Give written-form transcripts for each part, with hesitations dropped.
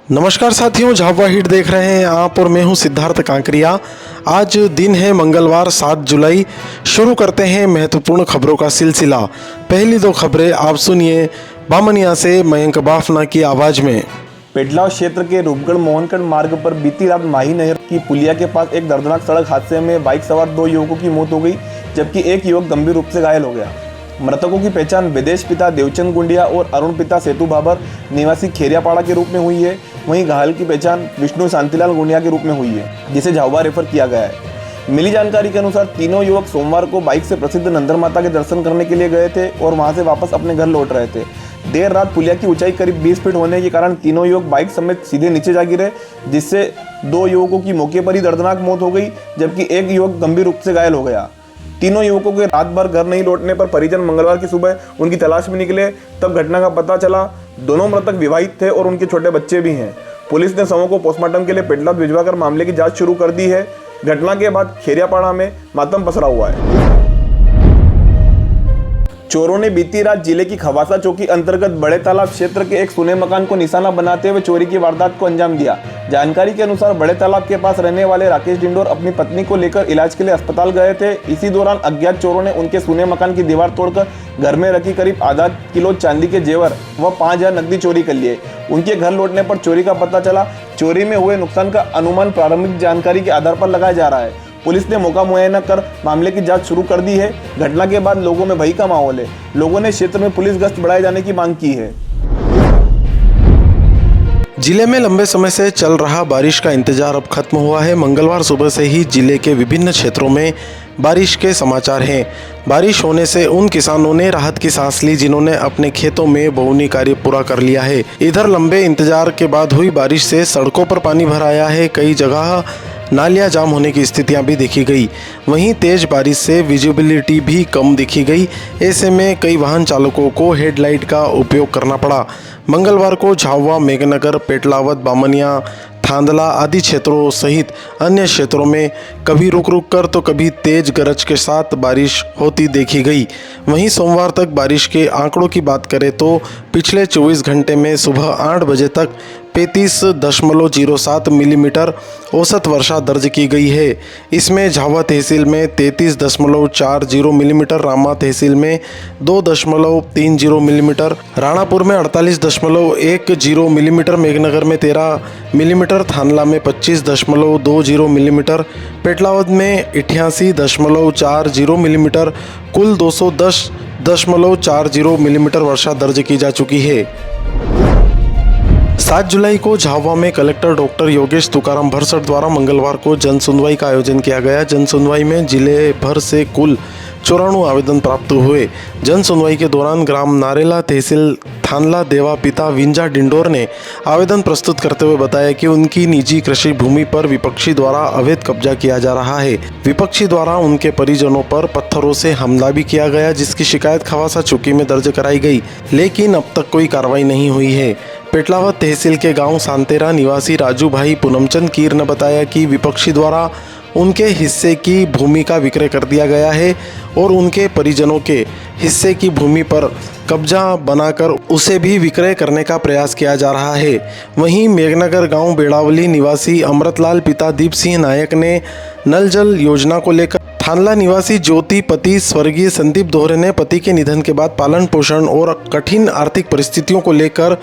नमस्कार साथियों, झाबुआ हिट देख रहे हैं आप और मैं हूं सिद्धार्थ कांकरिया। आज दिन है मंगलवार 7 जुलाई। शुरू करते हैं महत्वपूर्ण खबरों का सिलसिला। पहली दो खबरें आप सुनिए बामनिया से मयंक बाफना की आवाज में। पेटलाव क्षेत्र के रूपगढ़ मोहनगढ़ मार्ग पर बीती रात माही नहर की पुलिया के पास एक दर्दनाक सड़क हादसे में बाइक सवार 2 युवकों की मौत हो गई, जबकि एक युवक गंभीर रूप से घायल हो गया। मृतकों की पहचान विदेश पिता देवचंद गुंडिया और अरुण पिता सेतु बाबर निवासी खेरियापाड़ा के रूप में हुई है। वहीं घायल की पहचान विष्णु शांतिलाल गुंडिया के रूप में हुई है, जिसे झाबुआ रेफर किया गया है। मिली जानकारी के अनुसार तीनों युवक सोमवार को बाइक से प्रसिद्ध नंदन माता के दर्शन करने के लिए गए थे और वहां से वापस अपने घर लौट रहे थे। देर रात पुलिया की ऊंचाई करीब 20 फीट होने के कारण तीनों युवक बाइक समेत सीधे नीचे जा गिरे, जिससे 2 युवकों की मौके पर ही दर्दनाक मौत हो गई, जबकि एक युवक गंभीर रूप से घायल हो गया। तीनों युवकों के रात भर घर नहीं लौटने पर परिजन मंगलवार की सुबह उनकी तलाश में निकले। तब घटना का पता चला। दोनों मृतक विवाहित थे और उनके छोटे बच्चे भी हैं। पुलिस ने शवों को पोस्टमार्टम के लिए पेटलाद भिजवाकर मामले की जांच शुरू कर दी है। घटना के बाद खेरियापाड़ा में मातम पसरा हुआ है। चोरों ने बीती रात जिले की खवासा चौकी अंतर्गत बड़े तालाब क्षेत्र के एक सुने मकान को निशाना बनाते हुए चोरी की वारदात को अंजाम दिया। जानकारी के अनुसार बड़े तालाब के पास रहने वाले राकेश डिंडोर अपनी पत्नी को लेकर इलाज के लिए अस्पताल गए थे। इसी दौरान अज्ञात चोरों ने उनके सुने मकान की दीवार तोड़कर घर में रखी करीब आधा किलो चांदी के जेवर व 5,000 नकदी चोरी कर लिए। उनके घर लौटने पर चोरी का पता चला। चोरी में हुए नुकसान का अनुमान प्रारंभिक जानकारी के आधार पर लगाया जा रहा है। पुलिस ने मौका मुआयना कर मामले की जांच शुरू कर दी है। घटना के बाद लोगों में भय का माहौल है। लोगों ने क्षेत्र में पुलिस गश्त बढ़ाए जाने की मांग की है। जिले में लंबे समय से चल रहा बारिश का इंतजार अब खत्म हुआ है। मंगलवार सुबह से ही जिले के विभिन्न क्षेत्रों में बारिश के समाचार हैं। बारिश होने से उन किसानों ने राहत की सांस ली जिन्होंने अपने खेतों में बोवनी कार्य पूरा कर लिया है। इधर लंबे इंतजार के बाद हुई बारिश से सड़कों पर पानी भर आया है। कई जगह नालियां जाम होने की स्थितियां भी देखी गई। वहीं तेज बारिश से विजिबिलिटी भी कम दिखी गई। ऐसे में कई वाहन चालकों को हेडलाइट का उपयोग करना पड़ा। मंगलवार को झाबुआ, मेघनगर, पेटलावद, बामनिया, थांदला आदि क्षेत्रों सहित अन्य क्षेत्रों में कभी रुक रुक कर तो कभी तेज गरज के साथ बारिश होती देखी गई। वहीं सोमवार तक बारिश के आंकड़ों की बात करें तो पिछले 24 घंटे में सुबह 8 बजे तक 35.07 मिलीमीटर औसत वर्षा दर्ज की गई है। इसमें झाबुआ तहसील में 33.40 मिलीमीटर, रामा तहसील में 2.30 मिलीमीटर, राणापुर में 48.10 मिलीमीटर, मेघनगर में 13 मिलीमीटर, थानला में 25.20 मिलीमीटर, पेटलावद में 88.40 मिलीमीटर, कुल 210.40 मिलीमीटर वर्षा दर्ज की जा चुकी है। 7 जुलाई को झाबुआ में कलेक्टर डॉक्टर योगेश तुकाराम भरसट द्वारा मंगलवार को जन सुनवाई का आयोजन किया गया। जन सुनवाई में जिले भर से कुल 94 आवेदन प्राप्त हुए। जन सुनवाई के दौरान ग्राम नारेला तहसील थानला देवा पिता विंजा डिंडोर ने आवेदन प्रस्तुत करते हुए बताया कि उनकी निजी कृषि भूमि पर विपक्षी द्वारा अवैध कब्जा किया जा रहा है। विपक्षी द्वारा उनके परिजनों पर पत्थरों से हमला भी किया गया, जिसकी शिकायत खवासा चौकी में दर्ज कराई गई, लेकिन अब तक कोई कार्रवाई नहीं हुई है। पेटलावद तहसील के गांव सांतेरा निवासी राजू भाई पूनमचंद कीर ने बताया कि विपक्षी द्वारा उनके हिस्से की भूमि का विक्रय कर दिया गया है और उनके परिजनों के हिस्से की भूमि पर कब्जा बनाकर उसे भी विक्रय करने का प्रयास किया जा रहा है। वहीं मेघनगर गांव बेड़ावली निवासी अमृतलाल पिता दीप सिंह नायक ने नल जल योजना को लेकर थानला निवासी ज्योति पति स्वर्गीय संदीप दोहरे ने पति के निधन के बाद पालन पोषण और कठिन आर्थिक परिस्थितियों को लेकर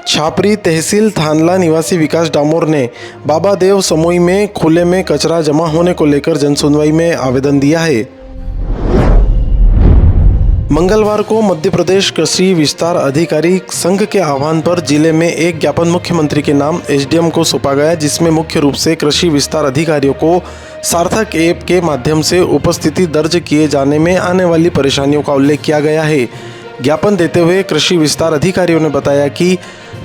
छापरी तहसील थानला निवासी विकास डामोर ने बाबा देव समोई में खुले में कचरा जमा होने को लेकर जनसुनवाई में आवेदन दिया है। मंगलवार को मध्य प्रदेश कृषि विस्तार अधिकारी संघ के आह्वान पर जिले में एक ज्ञापन मुख्यमंत्री के नाम एसडीएम को सौंपा गया, जिसमें मुख्य रूप से कृषि विस्तार अधिकारियों को सार्थक ऐप के माध्यम से उपस्थिति दर्ज किए जाने में आने वाली परेशानियों का उल्लेख किया गया है। ज्ञापन देते हुए कृषि विस्तार अधिकारियों ने बताया कि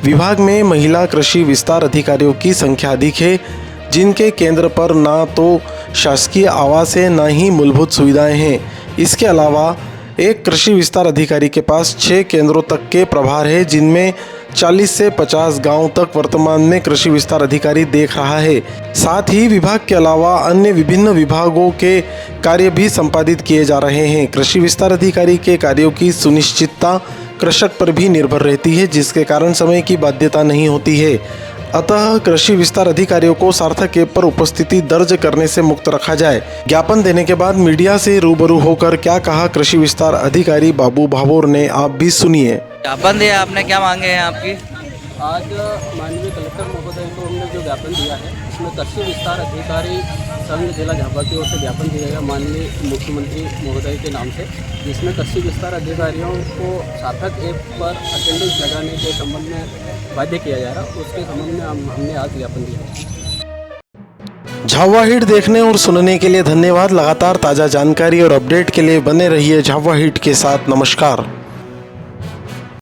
विभाग में महिला कृषि विस्तार अधिकारियों की संख्या अधिक है, जिनके केंद्र पर ना तो शासकीय आवास है, ना ही मूलभूत सुविधाएं हैं। इसके अलावा एक कृषि विस्तार अधिकारी के पास 6 केंद्रों तक के प्रभार है, जिनमें 40 से 50 गांव तक वर्तमान में कृषि विस्तार अधिकारी देख रहा है। साथ ही विभाग के अलावा अन्य विभिन्न विभागों के कार्य भी संपादित किए जा रहे हैं। कृषि विस्तार अधिकारी के कार्यों की सुनिश्चितता कृषक पर भी निर्भर रहती है, जिसके कारण समय की बाध्यता नहीं होती है। अतः कृषि विस्तार अधिकारियों को सार्थक ऐप पर उपस्थिति दर्ज करने से मुक्त रखा जाए। ज्ञापन देने के बाद मीडिया से रूबरू होकर क्या कहा कृषि विस्तार अधिकारी बाबू भाभोर ने, आप भी सुनिए। ज्ञापन दिया आपने, क्या मांगे हैं आपकी? आज माननीय कलेक्टर महोदय को हमने जो ज्ञापन दिया है इसमें कृषि विस्तार अधिकारी संघ जिला झाबुआ की ओर से ज्ञापन दिया गया माननीय मुख्यमंत्री महोदय के नाम से, जिसमें कृषि विस्तार अधिकारियों को सार्थक ऐप पर अटेंडेंस लगाने के संबंध में बाध्य किया जा रहा है। उसके संबंध में हमने आज ज्ञापन दिया। झाबुआ हिट देखने और सुनने के लिए धन्यवाद। लगातार ताज़ा जानकारी और अपडेट के लिए बने रहिए झाबुआ हिट के साथ। नमस्कार।